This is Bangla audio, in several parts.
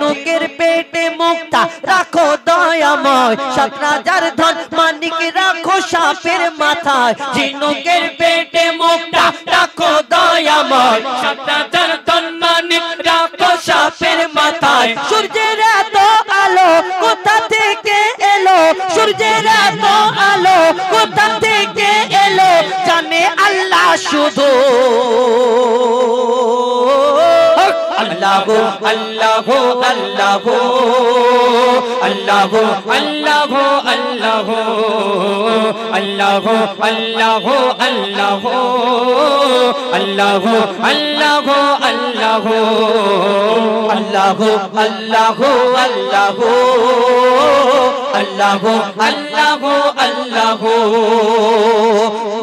ঝিনুকের পেটে মুক্তা রাখো দয়াময়, সাত রাজার ধন মানিক রাখো সাপের মাথায়। ঝিনুকের পেটে মুক্তা রাখো দয়াময়, সাত রাজার ধন মানিক রাখো সাপের মাথায়। সূর্যের এত আলো কোথা থেকে এলো, সূর্যের এত আলো কোথা থেকে এলো, জানে আল্লাহ শুধু। আল্লাহু আল্লাহু আল্লাহু আল্লাহু আল্লাহু আল্লাহু আল্লাহু আল্লাহু আল্লাহু আল্লাহু আল্লাহু আল্লাহু আল্লাহু আল্লাহু আল্লাহু আল্লাহু আল্লাহু আল্লাহু।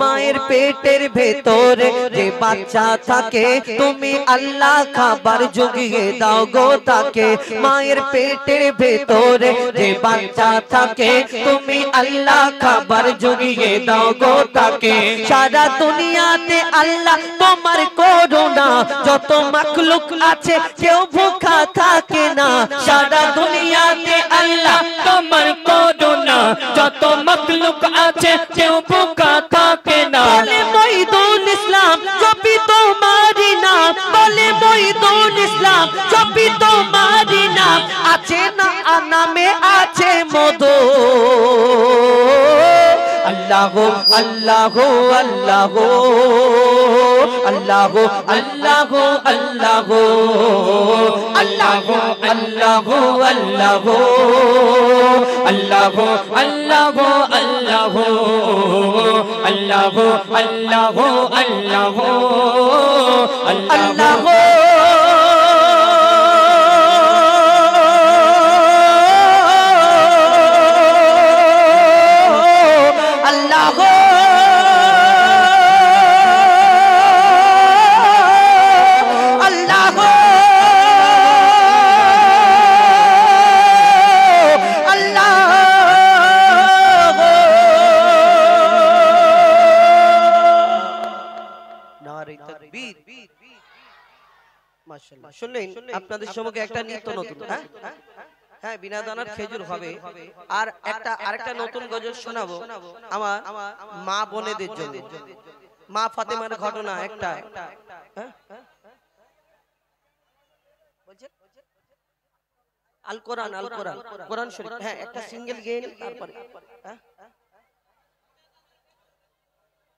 মায়ের পেটের ভেতরে যে বাচ্চা থাকে তুমি আল্লাহ খাবার জুগিয়ে দাও গো তাকে। মায়ের পেটের ভেতরে যে বাচ্চা থাকে তুমি আল্লাহ খাবার জুগিয়ে দাও গো তাকে। সারা দুনিয়াতে আল্লাহ তোমার করুণা, যত মাখলুক আছে কেউ ভুখা থাকে না। সারা দুনিয়াতে আল্লাহ তোমার করুণা, যত মাখলুক আছে কেউ ভুখা থাকে না। বলে মঈদুল ইসলাম জপি তোমারি নাম, বলে মঈদুল ইসলাম জপি তোমারি নাম। আছে না নামে আছে মধু। আল্লাহু আল্লাহু আল্লাহু আল্লাহু আল্লাহু আল্লাহু আল্লাহু আল্লাহু আল্লাহু আল্লাহু আল্লাহু আল্লাহু আল্লাহু আল্লাহু আল্লাহু আল্লাহু। শুনলেন আপনাদের সম্মুখে একটা নিত্য নতুন, হ্যাঁ বিনা দানার খেজুর হবে। আর আরেকটা নতুন গজল শোনাবো আমার মা বোনেদের জন্য। মা ফাতেমার ঘটনা একটা, আল কোরআন আল কোরআন কোরআন শরীফ, হ্যাঁ একটা সিঙ্গেল গেয়ে নিন। তারপরে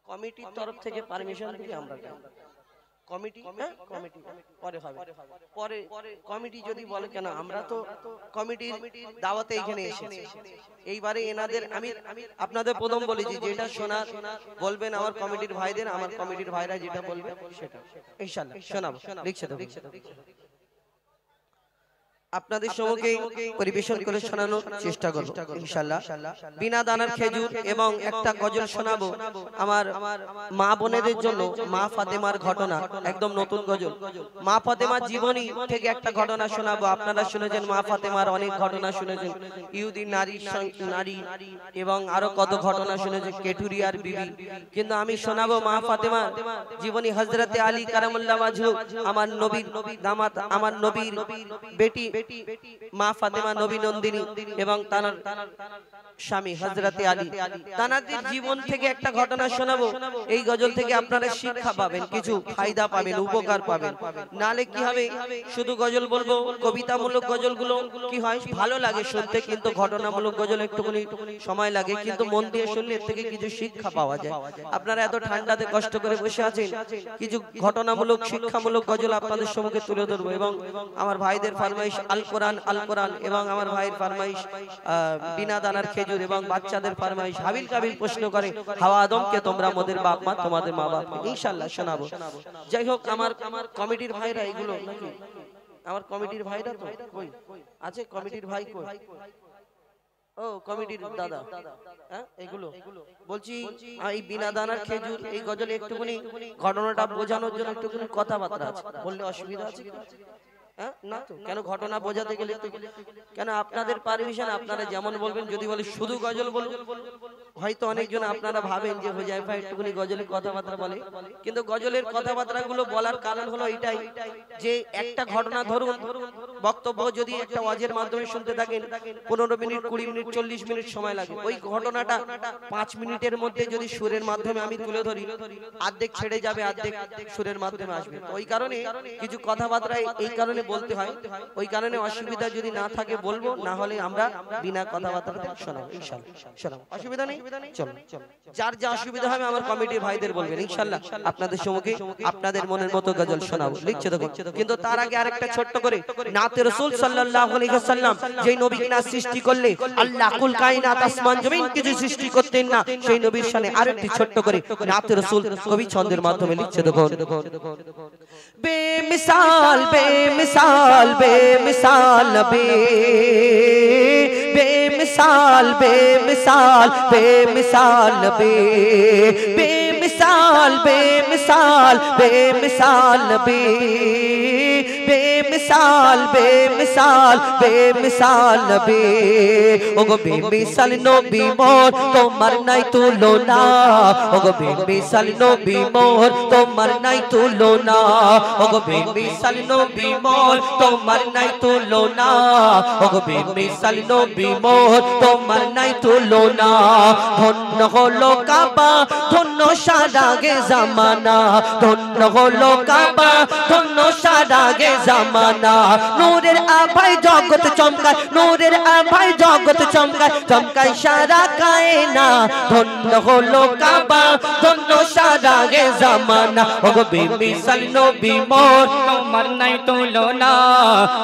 কমিটির তরফ থেকে পারমিশন দিলে আমরা কমিটি কমিটি পরে হবে, পরে কমিটি যদি বলে কেন, আমরা তো কমিটির দাওয়াতে এখানে এসেছি। এইবারে এনাদের আমি আপনাদের প্রথম বলেছি যেটা শোনা বলবেন আমার কমিটির ভাইদের, আমার কমিটির ভাইরা যেটা বলবে সেটা ইনশাআল্লাহ শোনাবো। লিখছে তো আপনাদের সম্মুখে পরিবেশন করে শোনানোর চেষ্টা করব ইনশাআল্লাহ। বিনা দানার খেজুর এবং একটা গজল শোনাবো আমার মা বোনেদের জন্য। মা ফাতেমার ঘটনা, একদম নতুন গজল। মা ফাতেমার জীবনী থেকে একটা ঘটনা শোনাবো। আপনারা শুনেছেন মা ফাতেমার অনেক ঘটনা শুনেছেন, ইহুদি নারী এবং আরো কত ঘটনা শুনেছেন, কেঠুরিয়ার বিবি। কিন্তু আমি শোনাবো মা ফাতেমার জীবনী। হযরতে আলী কারামাল্লাহু ওয়াজহু, আমার নবীর দামাত, আমার নবীর বেটি মা ফাতেমা নবী নন্দিনী এবং তার স্বামী হযরতে আলী, তানাদের জীবন থেকে একটা ঘটনা শোনাবো। এই গজল থেকে আপনারা শিক্ষা পাবেন, কিছু ফায়দা পাবেন, উপকার পাবেন। নালে কি হবে, শুধু গজল বলবো, কবিতামূলক গজলগুলো কি হয় ভালো লাগে শুনতে, কিন্তু ঘটনামূলক গজল একটুখানি সময় লাগে, কিন্তু মন দিয়ে শুনলে এর থেকে কিছু শিক্ষা পাওয়া যায়। আপনারা এত ঠান্ডাতে কষ্ট করে বসে আছেন, কিছু ঘটনামূলক শিক্ষামূলক গজল আপনাদের সম্মুখে তুলে ধরবো। এবং আমার ভাইদের ফরমাইশ আল কোরআন এবং আমার ভাইয়ের ফরমাইশ বিনা দানার খেজুর, এবং বাচ্চাদের ফরমাইশ হাবিল কাবিল প্রশ্ন করে হাওয়া আদমকে তোমরা মোদের বাপ মা, তোমাদের মা বাপ, ইনশাআল্লাহ শোনাবো। যাই হোক, আমার কমিটির ভাইরা এগুলো নাকি আমার কমিটির ভাইরা তো কই আছে, কমিটির ভাই কই? ও কমিটির দাদা, হ্যাঁ এগুলো বলছি। এই বিনা দানার খেজুর এই গজলে একটুখানি ঘটনাটা বোঝানোর জন্য একটুখানি কথাবার্তা আছে, বললে অসুবিধা আছে? না তো কেন ঘটনা বোঝাতে গেলে তো কেন আপনাদের পারমিশন আপনারা যেমন বলবেন যদি বলে শুধু গজল বলুন হয়তো অনেকজন আপনারা ভাবেন যে হুজাইফা একটুখানি গজলের কথাবার্তা বলে কিন্তু গজলের কথাবার্তাগুলো বলার কারণ হলো এটাই যে একটা ঘটনা ধরুন বক্তব্য যদি একটা ওয়াজের মাধ্যমে শুনতে থাকেন 15 মিনিট 20 মিনিট 40 মিনিট সময় লাগে ওই ঘটনাটা 5 মিনিটের মধ্যে যদি সুরের মাধ্যমে আমি তুলে ধরি অর্ধেক ছেড়ে যাবে অর্ধেক সুরের মাধ্যমে আসবে তো ওই কারণে কিছু কথাবার্তা এই কারণে বলতে হয় ওই কারণে অসুবিধা যদি না থাকে বলবো না হলে আমরা বিনা কথাবার্তাতে শোনাবো ইনশাআল্লাহ শোনাবো অসুবিধা নেই চলো যার যা অসুবিধা হবে আমার কমিটির ভাইদের বলবেন ইনশাআল্লাহ আপনাদের সম্মুখে আপনাদের মনের মতো গজল শোনাবো লিখছে দেখো কিন্তু তার আগে আরেকটা ছোট্ট করে নাতে রাসূল সাল্লাল্লাহু আলাইহি ওয়াসাল্লাম যেই নবীকে না সৃষ্টি করলে আল্লাহ কুল কায়নাত আসমান জমিন কিছু সৃষ্টি করতেন না সেই নবীর শানে আরেকটি ছোট্ট করে নাতে রাসূল কবি ছন্দের মাধ্যমে লিখছে দেখো বেমিসাল বেমিসাল বেমিসাল নবী बेमिसाल बेमिसाल बेमिसाल नबी बेमिसाल बेमिसाल बेमिसाल नबी बेमिसाल बेमिसाल बेमिसाल नबी ओगो बेमिसाल नबी मोर तोमार नाई तुलना ओगो बेमिसाल नबी मोर तोमार नाई तुलना ओगो बेमिसाल नबी मोर तोमार नाई तुलना ओगो बेमिसाल नबी मोर তোমার নাই তুলনা ধন্য হলো কাবা ধন্য সারাগে জামানা ধন্য হলো কাবা ধন্য সারাগে জামানা নূরের আভায় জগৎ চমকায় নূরের আভায় জগৎ চমকায় চমকায় সারা কায়না ধন্য হলো কাবা ধন্য সারাগে জামানা ওগো বেমিসাল নবী মোর তোমার নাই তুলনা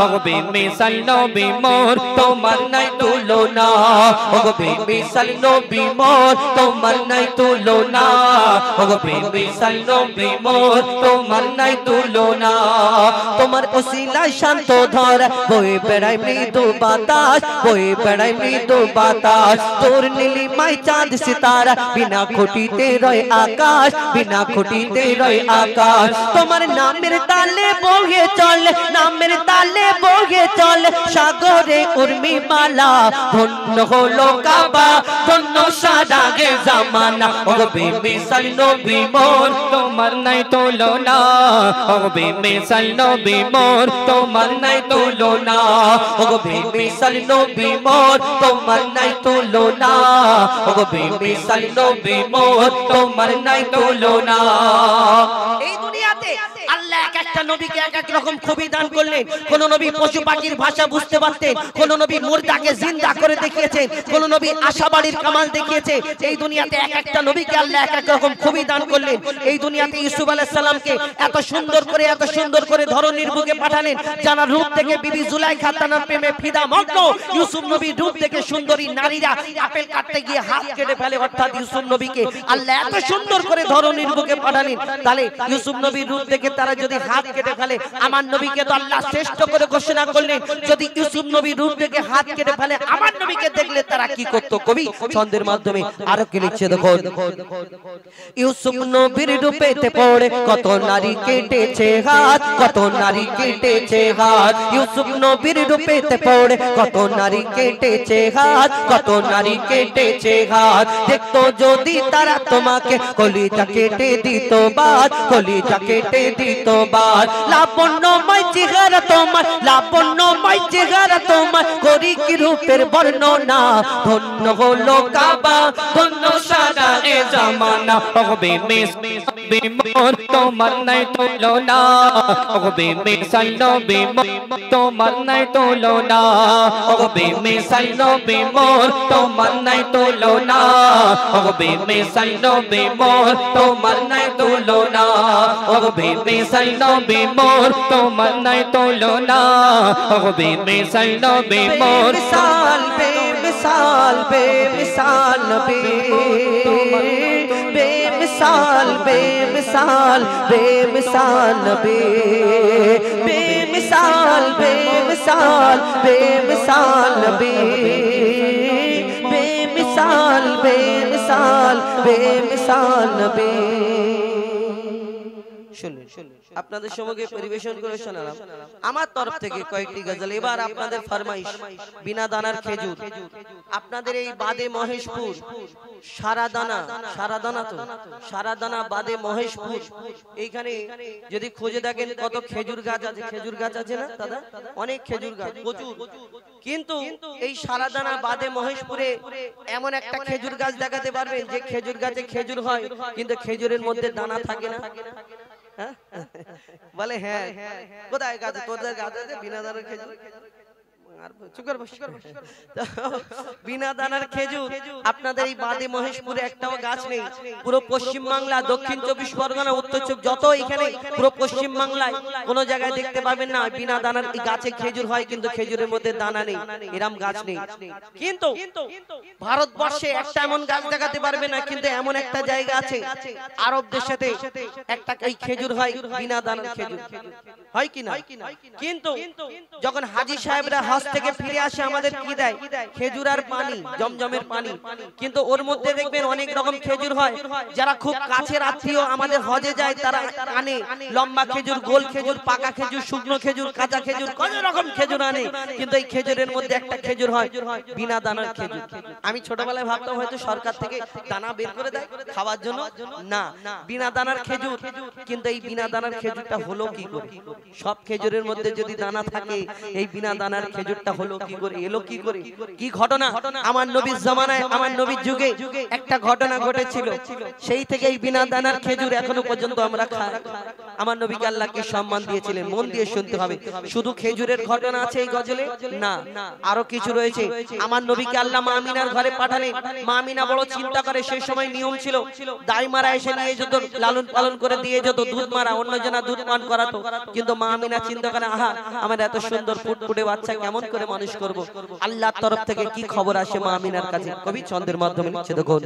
ওগো বেমিসাল নবী মোর তোমার নাই তুলনা ওগো বেমিসাল নবী মোর তোমার নাই তুলনা ওগো বেমিসাল নবী মোর তোমার নাই তুলনা তোমার ওসিলায় শান্ত ধরা বয়ে বেড়ায় মৃদু বাতাস বয়ে বেড়ায় মৃদু বাতাস তোর নীলিমায় চাঁদ সিতারা বিনা খুঁটিতে রয় আকাশ বিনা খুঁটিতে রয় আকাশ তোমার নামের তালে বহে চলে নামের তালে বহে চলে সাগরে উর্মি মালা ধন্য হলো কাবা ধন্য সারাগে জামানা ওগো বেমিসাল নবী মোর তোমার নাই তুলনা ওগো বেমিসাল নবী মোর তোমার নাই তুলনা ওগো বেমিসাল নবী মোর তোমার নাই তুলনা ওগো বেমিসাল নবী মোর তোমার নাই তুলনা এই দুনিয়াতে আল্লাহ এক একটা নবীকে এক এক রকম খুবই দান করলেন কোন নবী পশু পাখির ভাষা বুঝতে পারতেন কোন নবী মুর্দাকে জিন্দা করে দেখিয়েছেন কোন নবী আশাবাড়ির কামাল দেখিয়েছে এই দুনিয়াতে এক একটা নবীকে আল্লাহ এক এক রকম খুবই দান করলেন এই দুনিয়াতে ইউসুফ আলাইহিস সালামকে এত সুন্দর করে ধরনীর বুকে পাঠালেন জানার রূপ থেকে বিবি জুলাইখা তার প্রেমে ফিদা মগ্ন ইউসুফ নবীর রূপ থেকে সুন্দরী নারীরা আপেল কাটতে গিয়ে হাত কেটে ফেলে অর্থাৎ ইউসুফ নবীকে আল্লাহ এত সুন্দর করে ধরনীর বুকে পাঠালেন তাহলে ইউসুফ নবীর রূপ থেকে তারা যদি হাত কেটে ফেলে আমার নবীকে তো আল্লাহ শ্রেষ্ঠ করে ঘোষণা করলেন যদি ইউসুফ নবীর রূপ থেকে হাত কেটে ফেলে আমার নবীকে দেখলে তারা কি করত কবি ছন্দের মাধ্যমে আরো কি লিখছে দেখো ইউসুফ নবীর রূপেতে পড়ে কত নারী কেটেছে হাত কত নারী কেটেছে হাত ইউসুফ নবীর রূপেতে পড়ে কত নারী কেটেছে হাত কত নারী কেটেছে হাত দেখতো যদি তারা তোমাকে কলিজা কেটে দিত বাদ কলিজা কেটে দিত বাদ লাবণ্যময় চেহারা তোমার লাবণ্যময় চেহারা তোমার করি কি রূপের বর্ণনা ধন্য হলো কাবা ধন্য সারা এ জামানা ওগো বেমিসাল মোর তোমার নাই তুলনা ওগো বেমিসাল নবী মোর তোমার নাই তুলনা ওগো বেমিসাল নবী মোর তোমার নাই তুলনা ওগো বেমিসাল নবী মোর তোমার নাই তুলনা ওগো বেমিসাল নবী মোর তোমার নাই তুলনা ওগো বেমিসাল নবী মোর बेमिसाल बेमिसाल नबी बेमिसाल बेमिसाल बेमिसाल नबी बेमिसाल बेमिसाल बेमिसाल नबी बेमिसाल बेमिसाल बेमिसाल नबी শুনুন আপনাদের সম্মুখে পরিবেশন করে শোনালাম আমার তরফ থেকে কয়েকটি গজল। এবার আপনাদের ফরমাইশ বিনা দানার খেজুর। আপনাদের এই বাদে মহেশপুর সারাদানা তো সারাদানা বাদে মহেশপুর এইখানে যদি খুঁজে দেখেন কত খেজুর গাছ আছে। খেজুর গাছ আছে না দাদা? অনেক খেজুর গাছ প্রচুর। কিন্তু এই সারাদানা বাদে মহেশপুরে এমন একটা খেজুর গাছ দেখাতে পারবেন যে খেজুর গাছে খেজুর হয় কিন্তু খেজুরের মধ্যে দানা থাকে না। বলে হ্যাঁ, কোথায় গাছ? তোদের গাছ আছে বিনা দানার খেজুর? বিনা দানার খেজুর আপনাদের এই বাদে মহেশপুরে একটাও গাছ নেই। পুরো পশ্চিম বাংলা, দক্ষিণ 24 পরগনা, উত্তর যত এখানে পুরো পশ্চিম বাংলায় কোন জায়গায় দেখতে পাবেন না বিনা দানার গাছে খেজুর হয় কিন্তু খেজুরের মধ্যে দানা নেই, এরম গাছ নেই। কিন্তু ভারতবর্ষে একটা এমন গাছ দেখাতে পারবে না, কিন্তু এমন একটা জায়গা আছে আরব দেশেতে একটা এই খেজুর হয় বিনা দানার খেজুর, হয় কি না? কিন্তু যখন হাজী সাহেবরা হজ থেকে ফিরে আসে আমাদের কি দেয়? খেজুর আর পানি, জমজমের পানি। কিন্তু ওর মধ্যে দেখবেন অনেক রকম খেজুর হয়। যারা খুব কাছের আত্মীয় আমাদের হজে যায় তারা আনে লম্বা খেজুর, গোল খেজুর, পাকা খেজুর, শুকনো খেজুর, কাঁচা খেজুর, কত রকম খেজুর আনে। কিন্তু এই খেজুরের মধ্যে একটা খেজুর হয় বিনা দানার খেজুর। আমি ছোটবেলায় ভাবতাম হয়তো সরকার থেকে দানা বের করে দেয় খাওয়ার জন্য, না, বিনা দানার খেজুর। কিন্তু এই বিনা দানার খেজুরটা হলো কি করে? সব খেজুরের মধ্যে যদি দানা থাকে এই বিনা দানার খেজুরটা হলো কি করে, এলো কি করে? কি ঘটনা? আমার নবীর জামানায়, আমার নবীর যুগে একটা ঘটনা ঘটেছিল। সেই থেকে এই বিনা দানার খেজুর এখনো পর্যন্ত আমরা খাই। আমার নবীকে আল্লাহ কি সম্মান দিয়েছিলেন, মন দিয়ে শুনতে হবে। শুধু খেজুরের ঘটনা আছে এই গজলে না, আরো কিছু রয়েছে। আমার নবীকে আল্লাহ মা আমিনার ঘরে পাঠালেন। মা আমিনা বড় চিন্তা করে, সেই সময় নিয়ম ছিল দাই মারা এসে নিয়ে যেত, লালন পালন করে দিয়ে যেত, দুধ মারা অন্যজনা দুধ পান করাতো। কিন্তু মা আমিনা চিন্তা করে, আহা আমার এত সুন্দর ফুটফুটে বাচ্চা কেমন করে মানুষ করব? আল্লাহর তরফ থেকে কি খবর আসে মা আমিনার কাছে? কবি ছন্দের মাধ্যমে লিখছে, দেখুন।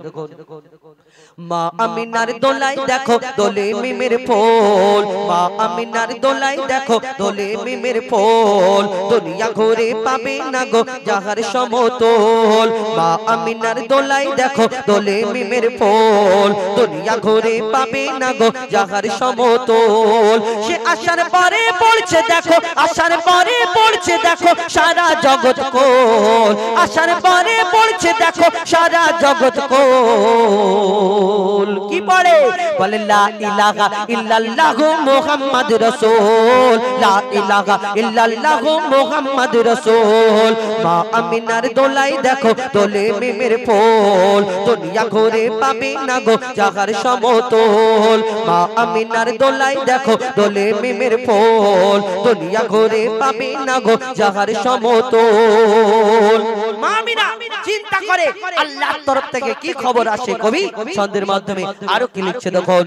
মা আমিনার দোলাই দেখো দোলে মিমের ফুল, মা আমিনার দোলাই দেখো দোলে মিমের ফুল, দুনিয়া ঘুরে পাবে না গো যাহার সমতল। মা আমিনার দোলাই দেখো দোলে মিমের ফুল, দুনিয়া ঘুরে পাবে না গো যাহার সমতল। সে আসার পরে পড়ছে দেখো, আসার পরে পড়ছে দেখো সারা জগৎ কোল, আসার পরে পড়ছে দেখো সারা জগৎ কোল। কি পড়ে? বলে লা ইলাহা ইল্লাল্লাহু মুহাম্মাদ রাসূল, লা ইলাহা ইল্লাল্লাহু মুহাম্মাদ রাসূল। মা আমিনার দোলাই দেখো দোলে মিমের ফুল, দুনিয়া ঘুরে পাবে না গো যাহার সমতল। মা আমিনার দোলাই দেখো দোলে মিমের ফুল, দুনিয়া ঘুরে পাবে না গো যাহার সমতল। মা আমিনা চিন্তা করে আল্লাহর তরফ থেকে কি খবর আসে? কবি ছন্দের মাধ্যমে আরো কি লিখছে, দেখুন।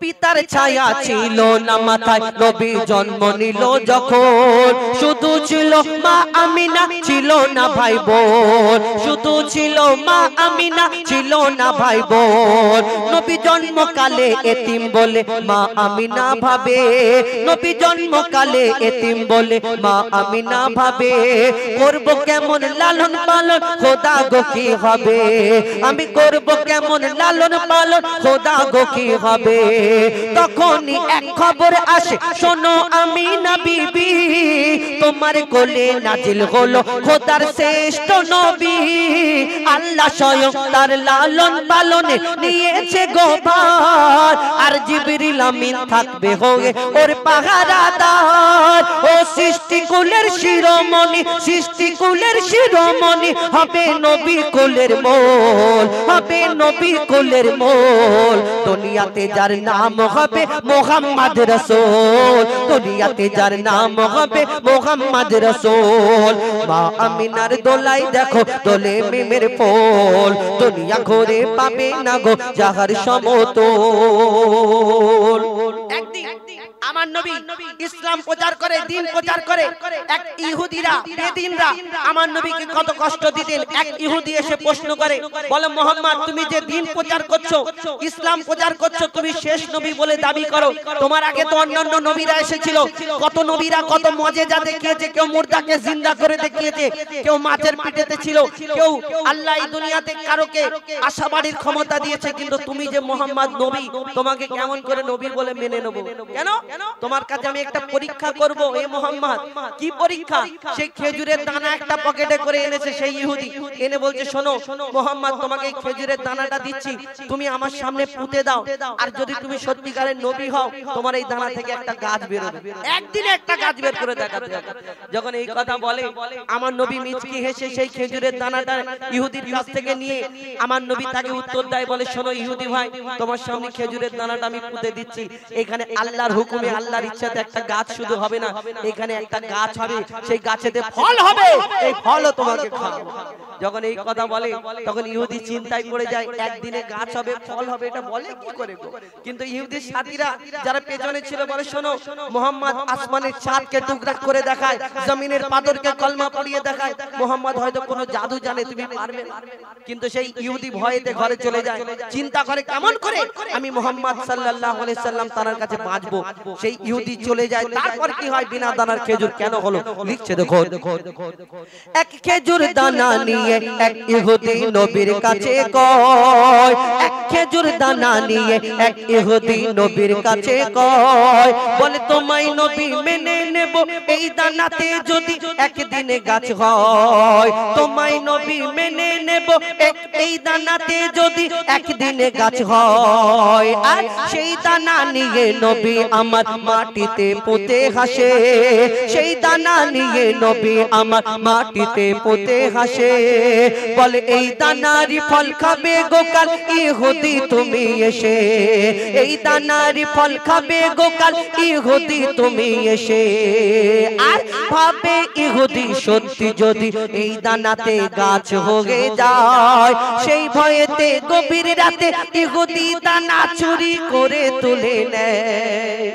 পিতার ছায়া ছিল না মাথায় নবী জন্ম নিল যখন, শুধু ছিল মা আমিনা ছিল না ভাই বোন, শুধু ছিল মা আমিনা ছিল না ভাই বোন। নবী জন্মকালে এতিম বলে মা আমিনা ভাবে, নবী জন্মকালে এতিম বলে মা আমিনা ভাবে, করব কেমন লালন পালন খোদা গো কি হবে, আমি করব কেমন লালন পালন খোদা গো কি হবে। তখনই এক খবর আসে, শোনো আমিনা বিবি, তোমার কোলে নাজিল হলো খোদার শ্রেষ্ঠ নবী। আল্লাহ স্বয়ং তার লালন পালনে নিয়েছে গো ভার, আর জিবরিল আমিন থাকবে হয়ে ওর পাহারাদার। ও সৃষ্টিকুলের শিরোমণি, সৃষ্টিকুলের শিরোমণি হবে নবী কুলের মোল, হবে নবী কুলের মোল। দুনিয়াতে যার নাম হবে মুহাম্মদ রাসূল, দুনিয়াতে যার নাম হবে মুহাম্মদ রাসূল। মা আমিনার দোলাই দেখো দোলে মিমের ফুল, দুনিয়া ঘুরে পাবে না গো যাহার সমতল। একদিন আমার নবী ইসলাম প্রচার করে, দিন প্রচার করে। এক ইহুদিরা, বেদিনরা আমার নবীকে কত কষ্ট দিতেন। এক ইহুদি এসে প্রশ্ন করে, বলে মুহাম্মদ তুমি যে দিন প্রচার করছো, ইসলাম প্রচার করছো, তুমি শেষ নবী বলে দাবি করো। তোমার আগে তো অন্যান্য নবীরা এসেছিল, কত নবীরা কত মজেজা দেখিয়েছে। কেউ মুর্দাকে জিন্দা করে দেখিয়েছে, কেউ মাছের পেটেতে ছিল, কেউ আল্লাহ এই দুনিয়াতে কারোকে আশাবাড়ির ক্ষমতা দিয়েছে। কিন্তু তুমি যে মুহাম্মদ নবী, তোমাকে কেমন করে নবী বলে মেনে নেব? কেন? তোমার কাছে আমি একটা পরীক্ষা করব। এ মুহাম্মদ, কি পরীক্ষা? সেই খেজুরের দানা একটা পকেটে করে এনেছে সেই ইহুদি, এনে বলছে শোনো মুহাম্মদ, তোমাকে এই খেজুরের দানাটা দিচ্ছি, তুমি আমার সামনে পুঁতে দাও, আর যদি তুমি সত্যিকারের নবী হও, তোমার এই দানা থেকে একটা গাছ বের হবে। একদিনে একটা গাছ বের করে দেখাতে হবে। যখন এই কথা বলে, আমার নবী মিচকি হেসে সেই খেজুরের দানাটা ইহুদির কাছ থেকে নিয়ে আমার নবী তাকে উত্তর দেয়, বলে শোনো ইহুদি ভাই, তোমার সামনে খেজুরের দানাটা আমি পুঁতে দিচ্ছি। এখানে আল্লাহর হুকুমে, আল্লাহর ইচ্ছাতে একটা গাছ শুধু হবে না, এখানে একটা গাছ হবে, সেই গাছেতে ফল হবে, এই ফলও তোমাকে খাওয়াবো। যখন এই কথা বলে, তখন ইহুদি চিন্তায় পড়ে যায়, একদিনে গাছ হবে, ফল হবে, এটা বলে কি করে গো? কিন্তু ইহুদির সাথীরা যারা পেছনে ছিল বলে শোনো মুহাম্মদ আসমানের চাঁদকে টুকরা করে দেখায়, জমিনের পাথরকে কলমা পড়িয়ে দেখায়, মুহাম্মদ হয়তো কোনো জাদু জানে, তুমি পারবে না। কিন্তু সেই ইহুদি ভয়েতে ঘরে চলে যায়, চিন্তা করে কেমন করে আমি মুহাম্মদ সাল্লাল্লাহু আলাইহি সাল্লাম তার কাছে বাঁচবো। সেই ইহুদি চলে যায়। তারপর কি হয়? বিনা দানার খেজুর কেন হলো লিখছে দেখো। এক খেজুর দানা নিয়ে এক ইহুদি নবীর কাছে কয়, এক খেজুর দানা নিয়ে এক ইহুদি নবীর কাছে কয়, বলে তোমায় নবী মেনে নেব এই দানাতে যদি একদিনে গাছ হয়। তোমায় নবী মেনে নেব এই দানাতে যদি একদিনে গাছ হয়। আর সেই দানা নিয়ে নবী আমার মাটিতে পুঁতে হাসে, সেই দানা নিয়ে নবী আমার মাটিতে পুঁতে হাসে। বলে এই দানারি ফল খাবে গোকাল ইহুদি তুমি এসে, এই দানারি ফল খাবে গোকাল ইহুদি তুমি এসে। আর ভাবে ইহুদি সত্যি যদি এই দানাতে গাছ হয়ে যায়, সেই ভয়েতে গভীর রাতে ইহুদি দানা চুরি করে তুলে নেয়।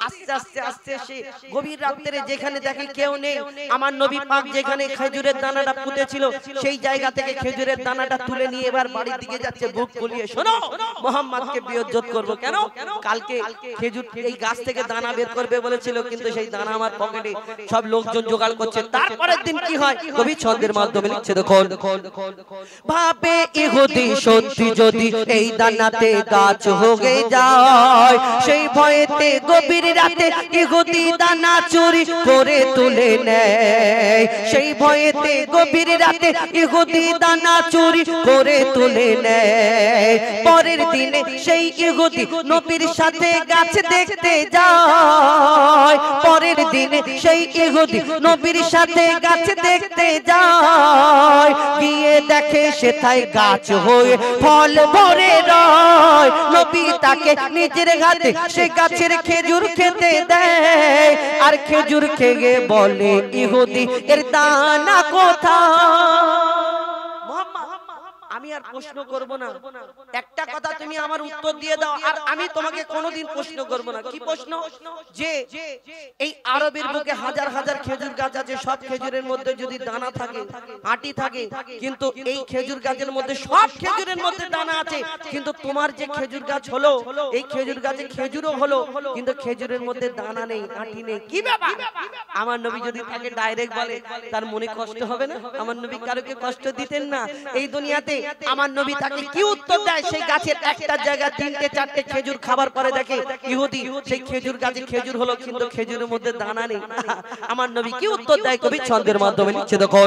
আস্তে আস্তে আস্তে সে গভীর রাত্রে যেখানে দেখে কেউ নেই, আমার নবী পাক যেখানে খেজুরের দানাটা পুঁতেছিল সেই জায়গা থেকে খেজুরের দানাটা তুলে নিয়ে এবার বাড়ির দিকে যাচ্ছে বুক ফুলিয়ে। শোনো মুহাম্মদকে বিয়োজ্জত করব কেন? কালকে খেজুর এই গাছ থেকে দানা বের করবে বলেছিল, কিন্তু সেই দানা আমার পকেটে, সব লোকজন জোগাড় করছে। তারপরের দিন কি হয়? কবি ছন্দের মাধ্যমে লিখছে দেখো। ভাবে ইহুদি সত্যি যদি এই দানাতে গাছ হয়ে যায়, সেই ভয়েতে গভীর রাতে ইহুদি দানা চুরি করে তুলে নেয়, সেই ভয়েতে গভীর রাতে ইহুদি দানা চুরি করে তুলে নেয়। পরের দিনে সেই ইহুদি নবীর সাথে গাছ দেখতে যায়, পরের দিনে সেই ইহুদি নবীর সাথে গাছ দেখতে যায়, গিয়ে দেখে সেথায় গাছ হয়ে ফল ভরে রয়। নবী তাকে নিজের হাতে সে গাছের খেজুর খেতে দেয়, আর খেজুর খেয়ে বলে ইহুদি এর দানা কোথায়? আমি আর প্রশ্ন করব না, একটা কথা তুমি আমার উত্তর দিয়ে দাও, আর আমি তোমাকে কোনোদিন প্রশ্ন করব না। কি প্রশ্ন? যে এই আরবের বুকে হাজার হাজার খেজুর গাছ আছে, সব খেজুরের মধ্যে যদি দানা থাকে, আটি থাকে, কিন্তু এই খেজুর গাছের মধ্যে সব খেজুরের মধ্যে দানা আছে, কিন্তু তোমার যে খেজুর গাছ হলো, এই খেজুর গাছে খেজুরও হলো, কিন্তু খেজুরের মধ্যে দানা নেই, আটি নেই, কি ব্যাপার? আমার নবী যদি তাকে ডাইরেক্ট বলে, তার মনে কষ্ট হবে না? আমার নবী কারোকে কষ্ট দিতেন না। এই দুনিয়াতে আমার নবী তাকে কি উত্তর দেয়? সেই গাছের একটা জায়গা তিনটে চারটে খেজুর খাবার পরে দেখে ইহুদি সেই খেজুর গাছে খেজুর হলো, কিন্তু খেজুরের মধ্যে দানা নেই। আমার নবী কি উত্তর দেয়? কবি ছন্দের মাধ্যমে লিখছে দেখো।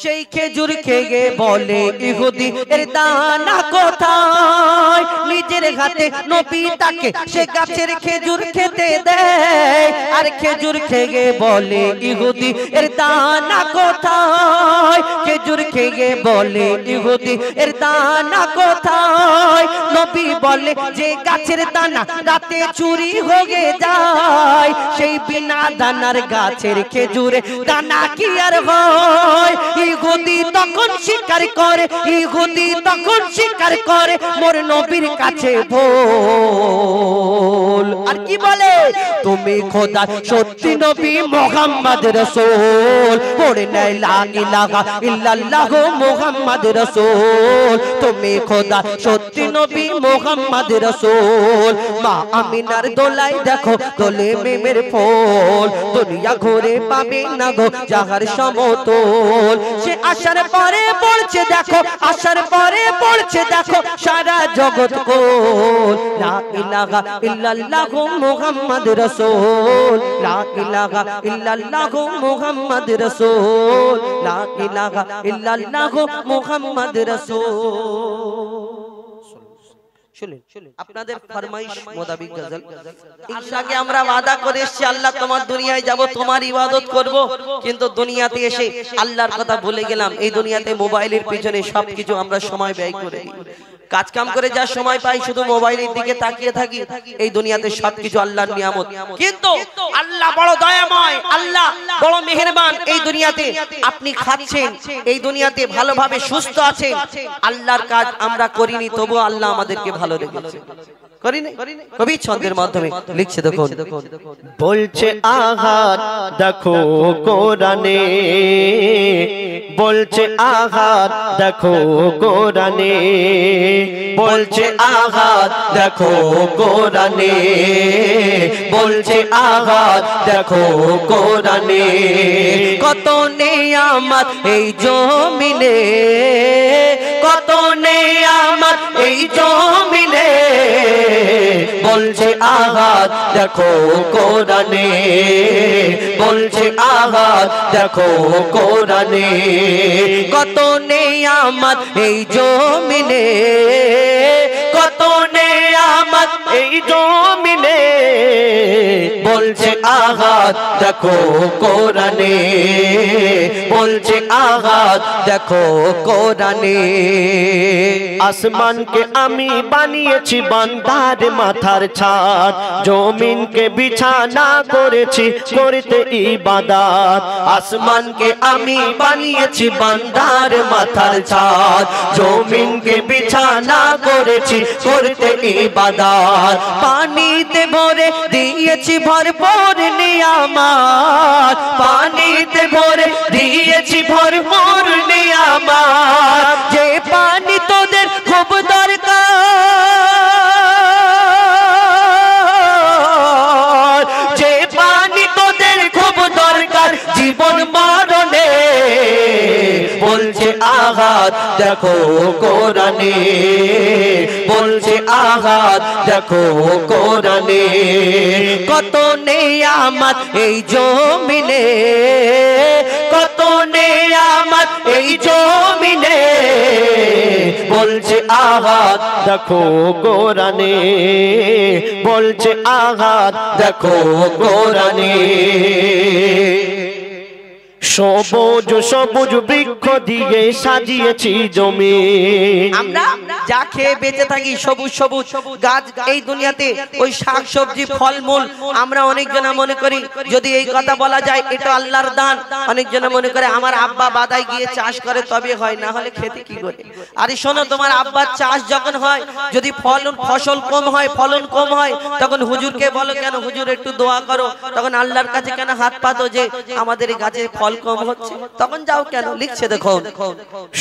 সেই খেজুর খেয়ে বলে ইহুদি এর দানা কোথায়? নিজের হাতে নবী তাকে সে গাছের খেজুর খেতে দেয়, আর খেজুর খেয়ে বলে ইহুদি এর দানা কোথায়? খেজুর খেয়ে বলে ইহুদি এর দানা কোথায়? নবী বলে যে গাছের দানা রাতে চুরি হয়ে যায়, সেই বিনা দানার গাছের খেজুরে দানা কি আর হয়? ইহুদি তখন স্বীকার করে, ইহুদি তখন স্বীকার করে মোর নবীর কাছে ভুল। আর কি বলে, তুমি খোদা সত্যি নবী মুহাম্মদ রাসূল, পড়ে নাই লা ইলাহা ইল্লাল্লাহু মুহাম্মদ রাসূল। তুমি খোদা সত্যি নবী মুহাম্মদ রাসূল। মা আমিনার দোলাই দেখো দোলে মেমের ফুল, দুনিয়া ঘুরে পাবে না গো যাহার সমতল। সে আসার পরে পড়ছে দেখো, আসার পরে পড়ছে দেখো সারা জগৎ কোল। লা ইলাহা ইল্লাল্লাহু মুহাম্মদ রাসূল, লা ইলাহা ইল্লাল্লাহু মুহাম্মদ রাসূল, লা ইলাহা ইল্লাল্লাহু মুহাম্মদ রাসূল। শুনুন আপনাদের ফরমাইশ মোতাবেক গজল। আল্লাহকে আমরা ওয়াদা করে এসেছি, আল্লাহ তোমার দুনিয়ায় যাব, তোমার ইবাদত করব, কিন্তু দুনিয়াতে এসে আল্লাহর কথা ভুলে গেলাম। এই দুনিয়াতে মোবাইলের পিছনে সবকিছু আমরা সময় ব্যয় করে দিই, কাজ কাম করে যা সময় পাই শুধু মোবাইলের দিকে তাকিয়ে থাকি। এই দুনিয়াতে সবকিছু আল্লাহর নিয়ামত, কিন্তু আল্লাহ বড় দয়াময়, আল্লাহ বড় মেহেরবান। এই দুনিয়াতে আপনি খাচ্ছেন, এই দুনিয়াতে ভালোভাবে সুস্থ আছেন, আল্লাহর কাজ আমরা করিনি, তবু আল্লাহ আমাদেরকে ভালো রেখেছে। কবি ছন্দের মাধ্যমে লিখছে দেখুন, বলছে আঘাত দেখো কোরআনে, বলছে আঘাত দেখো কোরআনে, বলছে আঘাত দেখো কোরআনে, বলছে আঘাত দেখো কোরআনে। কত নিয়ামত এই জমিনে, কত নিয়ামত এই জমিনে, বলছে আঘাত দেখো কোরআনে, বলছে আঘাত দেখো কোরআনে। কত নিয়ামত এই জমিনে, কত নিয়ামত এই জমিনে, বলছে আঘাত দেখো কোরআনে, বলছে আঘাত দেখো কোরআনে। আসমানকে আমি বানিয়েছি বান্দার মাথার ছাদ, জমিনকে বিছানা করেছি করতে ইবাদত। আসমানকে আমি বানিয়েছি বান্দার মাথার ছাদ, জমিনকে বিছানা করেছি করতে ইবাদত। পানিতে ভরে দিয়েছি ভরপুর নিয়ামত, পানিতে ভরে দিয়েছি ভরপুর নিয়ামত। যে পানি তোদের খুব দরকার, যে পানি তোদের খুব দরকার জীবন মরণে, বলছে আঘাত দেখো কোরআনে, বলছে আঘাত দেখো কোরআনে। কত নিয়ামত এই জমিনে, কত নিয়ামত এই জমিনে, বলছে আঘাত দেখো কোরআনে, বলছে আঘাত দেখো কোরআনে। সবুজ সবুজ বৃক্ষ দিয়ে সাজিয়েছি জমি, আমরা যা খেয়ে বেঁচে থাকি সবুজ সবুজ গাছ এই দুনিয়াতে, ওই শাক সবজি ফলমূল। আমরা অনেকজনা মনে করি যদি এই কথা বলা যায় এটা আল্লাহর দান, অনেকজনা মনে করে আমার আব্বা বাদায় গিয়ে চাষ করে তবে হয়, না হলে খেতে কি করে। আরে শোনো, তোমার আব্বার চাষ যখন হয়, যদি ফসল কম হয়, ফলন কম হয়, তখন হুজুরকে বলো কেন হুজুর একটু দোয়া করো, তখন আল্লাহর কাছে কেন হাত পাতো যে আমাদের এই গাছে ফল কম হচ্ছে, তখন যাও কেন। লিখছে দেখো,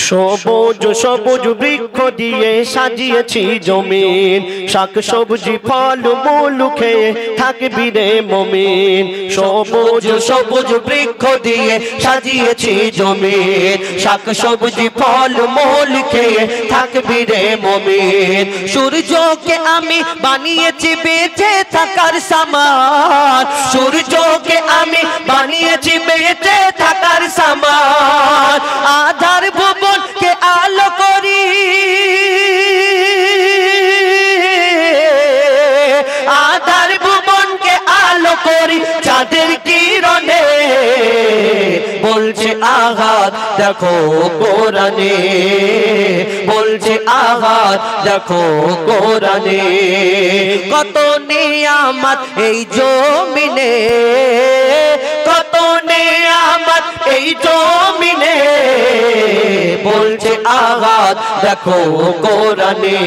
সবুজ সবুজ বৃক্ষ দিয়ে সাজিয়েছি জমিন, শাক সবজি ফল মূল খেয়ে থাকবি রে মুমিন। সবুজ সবুজ বৃক্ষ দিয়ে সাজিয়েছি জমিন, শাক সবজি ফল মূল খেয়ে থাকবি রে মুমিন। সূর্যকে আমি বানিয়েছি বেঁচে থাকার সামান, সূর্যকে আমি বানিয়েছি বেঁচে থাকার সামান। আধার ভুবনকে আলো করি, আধার ভুবনকে আলো করি চাঁদের কিরণে, বলছে আঘাত দেখো কোরআনে, বলছে আঘাত দেখো কোরআনে। কত নিয়ামত এই জমিনে, কত নিয়ামত এই জমিনে, বলছে আঘাত দেখো কোরআনে,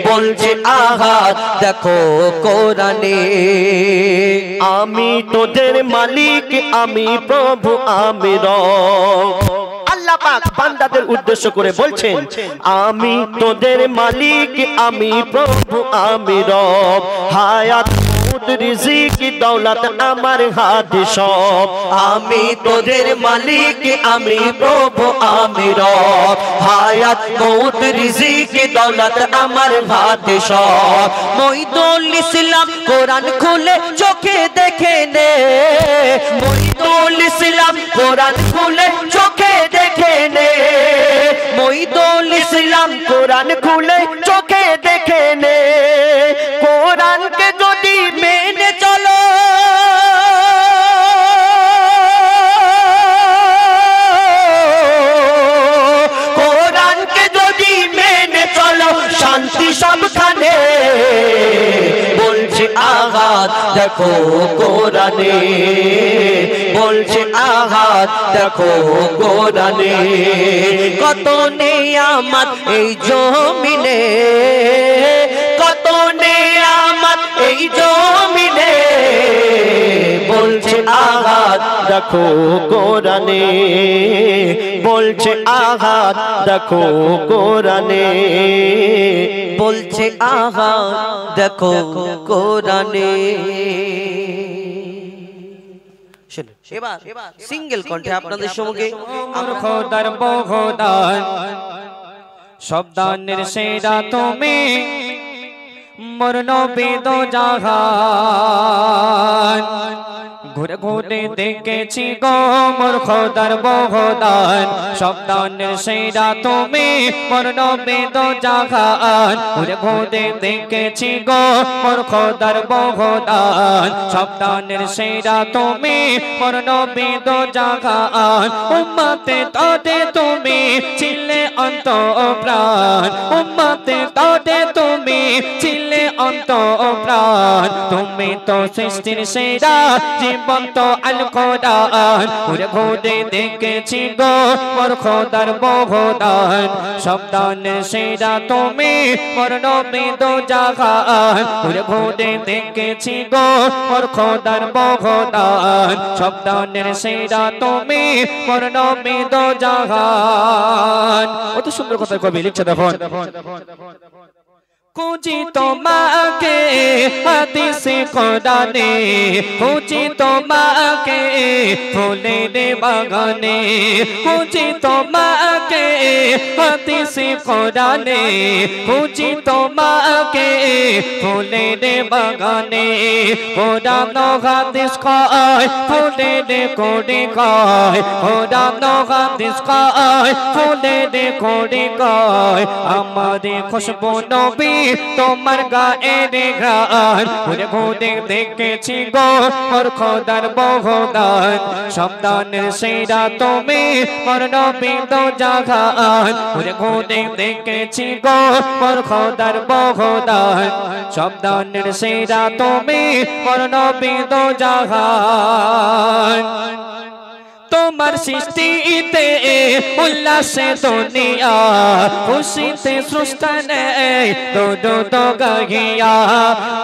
বলছে আঘাত দেখো কোরআনে। আমি তোদের মালিক, আমি প্রভু, আমি রব। আল্লাহ পাক বান্দাদের উদ্দেশ্য করে বলছেন, আমি তোদের মালিক, আমি প্রভু, আমি রব। হায়াত রিজিক দৌলত আমার হাতে সব। আমি তোদের মালিক, আমি প্রভু, আমি রব। হায়াত মৌত রিজিক দৌলত আমার হাতে সব। মঈদুল ইসলাম কোরআন খুলে চোখে দেখে নে, মঈদুল ইসলাম কোরআন খুলে চোখে দেখে নে, মঈদুল ইসলাম কোরআন খুলে চোখে দেখে নে। কোরআনকে যদি মেনে চলো, কোরআনকে যদি মেনে চলো, শান্তি সবখানে। বলছে আঘাত দেখো কোরআনে, বলছে আঘাত দেখো কোরআনে। কত নিয়ামত এই জমিনে, কত নিয়ামত এই জমিনে। বলছে আঘাত দেখো কোরআনে, বলছে আঘাত দেখো কোরআনে, বলছে আঘাত দেখো কোরআনে। এবার সিঙ্গেল কণ্ঠে আপনাদের সঙ্গে আমার খোদার বহুদান শব্দানের সেরা তুমি, মোর নবী দো জাহান। ঘুরে ঘুরে দেখেছি গো মোর খোদার বহুদান শব্দানের সেরা তুমি, মোর নবী দো জাহান। ঘুরে ঘুরে দেখেছি গো মোর খোদার বহুদান শব্দানের সেরা তুমি, মোর নবী দো জাহান। উম্মতে তোতে তুমি ছিলে অন্ত প্রাণ, উম্মতে তোতে তুমি ছিলে অন্ত প্রাণ। তুমি তো সৃষ্টির সেরা জীবন্ত আল কোরআন। ঘুরে ঘুরে দেখেছি গো মোর খোদার বহুদান শব্দানের সেরা তুমি, মোর নবী দো জাহান। ঘুরে ঘুরে দেখেছি গো মোর খোদার বহুদান শব্দানের সেরা তুমি, মোর নবী দো জাহান। কত সুন্দর কথা কবি লিখছে দেখুন। খুঁজি তোমাকে হাদিসে কোরআনে, খুঁজি তোমাকে ফুলের বাগানে, খুঁজি তোমাকে হাদিসে কোরআনে, খুঁজি তোমাকে ফুলের বাগানে। কোরআন হাদিস কয় ফুলের কোড়ে কয়, কোরআন হাদিস কয় ফুলের কোড়ে কয়। আমারে খুশবু নবী তোমার গায়ের ঘ্রাণ। ঘুরে ঘুরে দেখেছি গো মোর খোদার বহুদান শব্দানের সেরা তুমি, মোর নবী দো জাহান। ঘুরে ঘুরে দেখেছি গো মোর খোদার বহুদান শব্দানের সেরা তুমি, মোর নবী দো জাহান। তোমার সৃষ্টিতে উল্লাসে দুনিয়া, খুশিতে সৃষ্টানে দো দো গাহিয়া।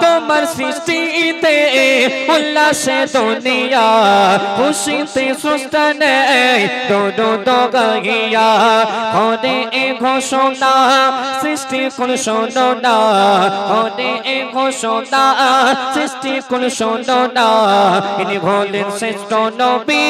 তোমার সৃষ্টিতে উল্লাসে দুনিয়া, খুশিতে সৃষ্টানে দো দো গাহিয়া। খোদে এ ঘোষণা সৃষ্টি কুল শোনো না, খোদে এ ঘোষণা সৃষ্টি কুল শোনো না। ইনি হলেন শ্রেষ্ঠ নবী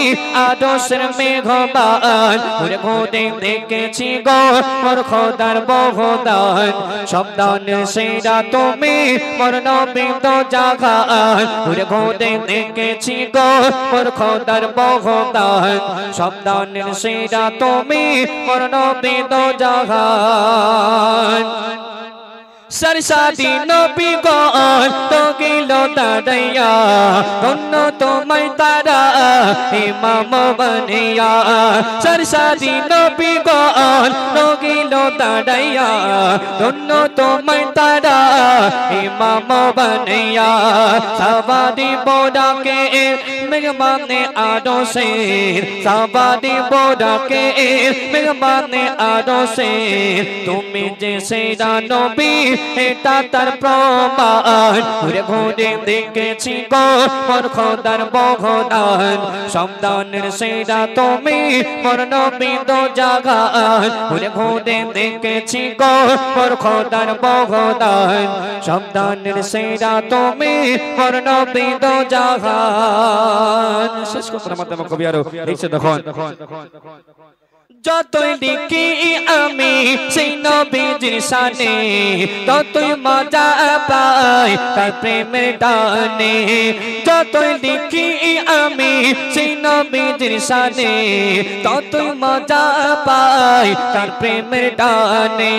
আদর্শের মেঘবান। ঘুরে ঘুরে দেখেছি গো মোর খোদার বহুদান শব্দানের সেরা তুমি, মোর নবী দো জাহান। ঘুরে ঘুরে দেখেছি গো মোর খোদার বহুদান শব্দানের সেরা তুমি, মোর নবী দো জাহান। सरसादी नबी गण तो गिलो दाड़ैया, धन्य तुम्हें तारा इमाम बनिया। सरसादी সারি নবী গণ রগিল দাঁড়াইয়া ধন্য তোমায় তারা ইমাম বানাইয়া সাবাদি বোরাকে মেহমানে আরশের সাবাদি বোরাকে মেহমানে আরশের তুমি যে সেরা নবী এটা তার প্রমাণ ঘুরে ঘুরে দেখেছি গো মোর খোদার বহদান সন্তানের সেরা তুমি মোর নবী দো জাগান ঘুরে ঘুরে দেখেছি গো মোর খোদার বহদান সন্তানের সেরা তুমি মোর নবী দো জাগান শেষ কথার মাধ্যমে কবি আরো লিখছে দেখুন যতই লিখি আমি সেই নবীজির শানে ততই মজা পাই তার প্রেমের টানে যতই লিখি আমি সেই নবীজির শানে ততই মজা পাই তার প্রেমের টানে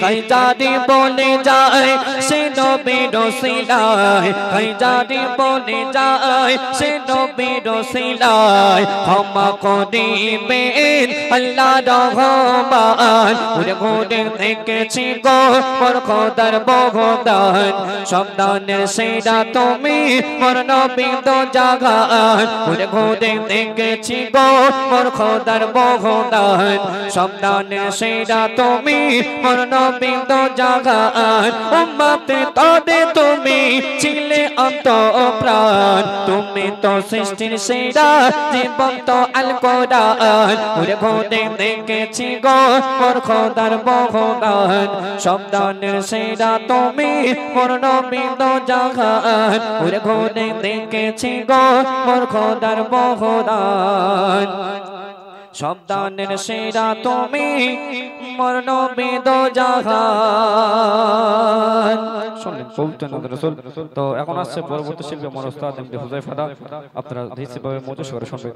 কাই জাদি বলে যায় সে নবীর রসিলায় কাই জাদি বলে যায় সে নবীর রসিলায় ক্ষমা করিবেন আল্লাহ রহমান ঘুরে ঘুরে দেখেছি গো মোর খোদার বহদান সন্তানের সেরা তুমি মোর নবী দো জাগান ঘুরে ঘুরে দেখেছি গো মোর খোদার বহদান সন্তানের সেরা তুমি মোর নবী দো জাগান উম্মতে তোদে তুমি ছিলে অন্তঃপ্রাণ তুমি তো সৃষ্টির সেরা জীবন্ত আল কোরআন ঘুরে ঘুরে দেখেছি গো মোর খোদার বহদান সন্তানের সেরা তুমি মোর নবী দো জাগান ঘুরে ঘুরে দেখেছি গো মোর খোদার বহদান সন্তানের সেরা তুমি মোর নবী দো জাহান শুনলেন পবিত্র নবী রাসূল তো এখন আসছে পরবর্তী শিল্পী আমার ওস্তাদ এমডি হুযায়ফা আপনারা ধীরে ধীরে মনোযোগ সহকারে শুনবেন